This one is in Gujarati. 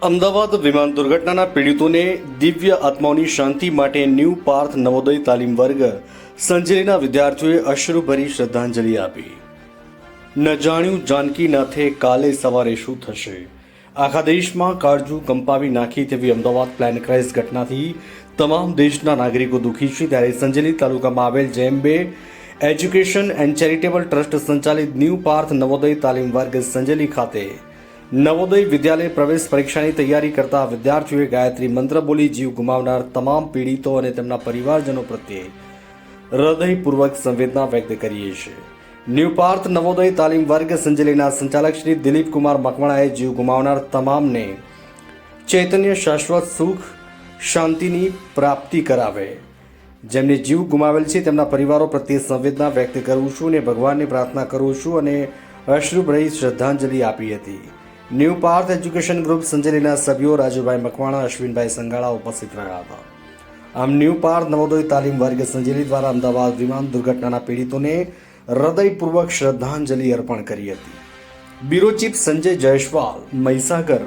અમદાવાદ વિમાન દુર્ઘટનાના પીડિતોને દિવ્ય આત્માઓની શાંતિ માટે ન્યૂ પાર્થ નવોદય તાલીમ વર્ગ સંજેલીના વિદ્યાર્થીઓએ અશ્રુભરી શ્રદ્ધાંજલિ આપી। ન જાણ્યું જાનકીનાથે કાલે સવારે શું થશે। આખા દેશમાં કાળજું કંપાવી નાખી તેવી અમદાવાદ પ્લેન ક્રેશ ઘટનાથી તમામ દેશના નાગરિકો દુઃખી છે। ત્યારે સંજેલી તાલુકામાં આવેલ જેમ2 એજ્યુકેશન એન્ડ ચેરિટેબલ ટ્રસ્ટ સંચાલિત ન્યૂ પાર્થ નવોદય તાલીમ વર્ગ સંજેલી ખાતે નવોદય વિદ્યાલય પ્રવેશ પરીક્ષાની તૈયારી કરતા વિદ્યાર્થીઓએ ગાયત્રી મંત્ર બોલી જીવ ગુમાવનાર તમામ પીડિતો અને તેમના પરિવારજનો પ્રત્યે હૃદયપૂર્વક સંવેદના વ્યક્ત કરીએ છીએ। ન્યૂ પાર્થ નવોદય તાલીમ વર્ગ સંજેલીના સંચાલક શ્રી દિલીપકુમાર મકવાણાએ જીવ ગુમાવનાર તમામને ચૈતન્ય શાશ્વત સુખ શાંતિની પ્રાપ્તિ કરાવે। જેમને જીવ ગુમાવેલ છે તેમના પરિવારો પ્રત્યે સંવેદના વ્યક્ત કરું છું અને ભગવાનને પ્રાર્થના કરું છું અને અશ્રુભરી શ્રદ્ધાંજલિ આપી હતી। ન્યૂ પાર્થ એજ્યુકેશન ગ્રુપ સંજેલીના સભ્યો રાજુભાઈ મકવાણા, અશ્વિનભાઈ સંગાળા ઉપસ્થિત રહ્યા હતા। આમ ન્યૂ પાર્થ નવોદય તાલીમ વર્ગ સંજેલી દ્વારા અમદાવાદ વિમાન દુર્ઘટનાના પીડિતોને હૃદયપૂર્વક શ્રદ્ધાંજલિ અર્પણ કરી હતી। Bureau chief Sanjay Jaiswal, Mahisagar.